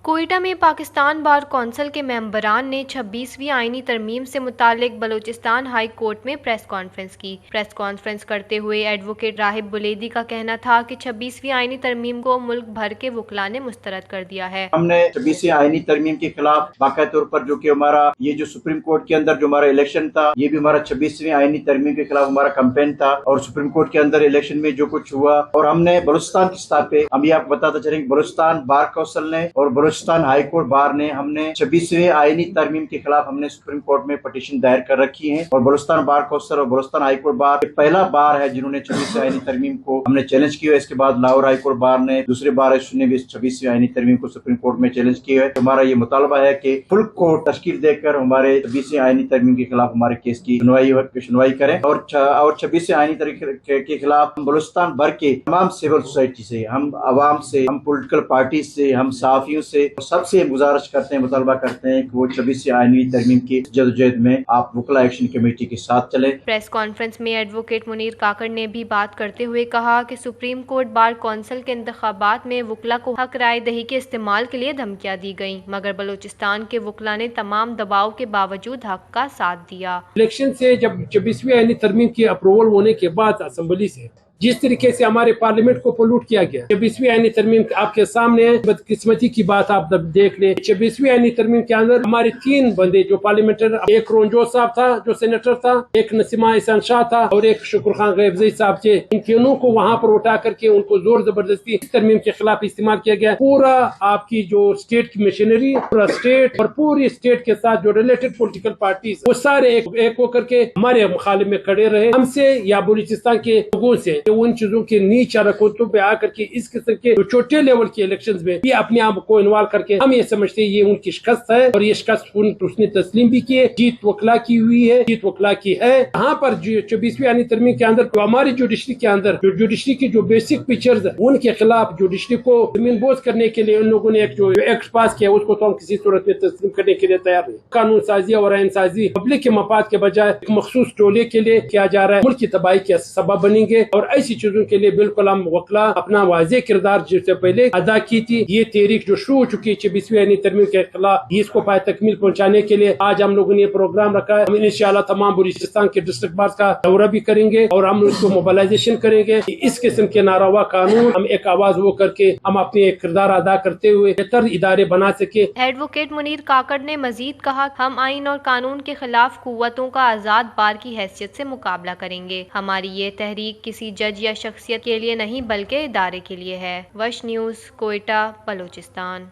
کوئٹہ میں Pakistan bar council کے ممبران نے 26ویں آئینی ترمیم سے متعلق بلوچستان ہائی کورٹ میں پریس کانفرنس کی۔ پریس کانفرنس کرتے ہوئے ایڈوکیٹ راہب بلیدی کا کہنا تھا کہ 26ویں آئینی ترمیم کو ملک بھر کے وکلاء نے مسترد کر دیا ہے۔ ہم نے 26ویں آئینی ترمیم کے خلاف باقاعدہ طور پر جو کہ ہمارا یہ جو سپریم کورٹ کے اندر جو ہمارا الیکشن تھا، یہ بھی ہمارا 26ویں آئینی ترمیم کے خلاف ہمارا کمپین تھا، اور سپریم کورٹ کے اندر الیکشن میں جو کچھ ہوا، اور ہم نے بلوچستان کی سطح پہ ہم یہ آپ بتاتا چلیں کہ بلوچستان بار کونسل نے اور بلوچستان ہائی کورٹ بار نے ہم نے 26ویں آئینی ترمیم کے خلاف ہم نے سپریم کورٹ میں پٹیشن دائر کر رکھی ہیں، اور بلوچستان بار کونسل اور بلوچستان ہائی کورٹ بار پہلا بار ہے جنہوں نے 26ویں آئینی ترمیم کو ہم نے چیلنج کیا ہے۔ اس کے بعد لاہور ہائی کورٹ بار نے، دوسرے بار نے بھی 26ویں آئینی ترمیم کو سپریم کورٹ میں چیلنج کیا ہے۔ ہمارا یہ مطالبہ ہے کہ فل کورٹ تشکیل دے کر ہمارے 26ویں آئینی ترمیم کے خلاف ہمارے کیس کی سنوائی کریں، اور 26ویں آئینی ترمیم کے خلاف بلوچستان بھر کے تمام سول سوسائٹی سے، ہم عوام سے، ہم پولیٹیکل پارٹی سے، ہم صحافیوں سے، سب سے گزارش کرتے ہیں، مطالبہ کرتے ہیں کہ وہ 26ویں آئینی ترمیم کی جدوجہد میں آپ وکلا ایکشن کمیٹی کے ساتھ چلیں۔ پریس کانفرنس میں ایڈوکیٹ منیر کاکڑ نے بھی بات کرتے ہوئے کہا کہ سپریم کورٹ بار کونسل کے انتخابات میں وکلاء کو حق رائے دہی کے استعمال کے لیے دھمکیاں دی گئیں، مگر بلوچستان کے وکلاء نے تمام دباؤ کے باوجود حق کا ساتھ دیا۔ الیکشن سے جب 26ویں آئینی ترمیم کی اپروول ہونے کے بعد اسمبلی سے جس طریقے سے ہمارے پارلیمنٹ کو پولوٹ کیا گیا، 26ویں آئینی ترمیم آپ کے سامنے ہے، بدقسمتی کی بات آپ دیکھ لیں۔ 26ویں آئینی ترمیم کے اندر ہمارے 3 بندے جو پارلیمنٹر، ایک رونجو صاحب تھا جو سینیٹر تھا، ایک نسیمہ احسان شاہ تھا، اور ایک شکر خان غیبزئی صاحب تھے، ان تینوں کو وہاں پر اٹھا کر کے ان کو زور زبردستی اس ترمیم کے خلاف استعمال کیا گیا۔ پورا آپ کی جو اسٹیٹ کی مشینری، پورا اسٹیٹ اور پوری اسٹیٹ کے ساتھ جو ریلیٹڈ پولیٹیکل پارٹیز، وہ سارے ایک ہو کر کے ہمارے مخالف میں کھڑے رہے، ہم سے یا بلوچستان کے لوگوں سے ان چیزوں کے نیچ رکوتوں پہ آ کر کے اس قسم کے جو چھوٹے لیول کے الیکشنز میں بھی اپنے آپ کو انوالو کر کے ہم یہ سمجھتے ہیں یہ ان کی شکست ہے، اور یہ شکست اس نے تسلیم بھی کی ہے۔ جیت وکلا کی ہوئی ہے، جیت وکلا کی ہے۔ یہاں پر 26ویں آئینی ترمیم کے اندر جو ہماری جوڈیشری کے اندر جو جوڈیشری کی جو بیسک فیچرز ہیں ان کے خلاف جوڈیشری کو زمین بوز کرنے کے لیے ان لوگوں نے ایک جو ایکٹ پاس کیا، اس کو تو ہم کسی صورت میں تسلیم کرنے کے لیے تیار نہیں۔ قانون سازی اور آئین سازی پبلک کے مفاد کے بجائے ایک مخصوص ٹولے کے لیے کیا جا رہا ہے، ملک کی تباہی کے سبب بنیں گے، اور ایسی چیزوں کے لیے بالکل ہم وکلا اپنا واضح کردار جس سے پہلے ادا کی تھی۔ یہ تحریک جو شروع ہو چکی ہے 26ویں آئینی ترمیم کے خلاف، اس کو پائے تکمیل پہنچانے کے لیے آج ہم لوگوں نے یہ پروگرام رکھا ہے۔ ہم انشاءاللہ تمام بلوچستان کے ڈسٹرکٹ بارز کا دورہ بھی کریں گے، اور ہم اس کو موبلائزیشن کریں گے کہ اس قسم کے ناروا قانون ہم ایک آواز ہو کر کے ہم اپنے ایک کردار ادا کرتے ہوئے بہتر ادارے بنا سکے۔ ایڈوکیٹ منیر کاکڑ نے مزید کہا، ہم آئین اور قانون کے خلاف قوتوں کا آزاد بار کی حیثیت سے مقابلہ کریں گے۔ ہماری یہ تحریک کسی جج یا شخصیت کے لیے نہیں بلکہ ادارے کے لیے ہے۔ وش نیوز، کوئٹہ، بلوچستان۔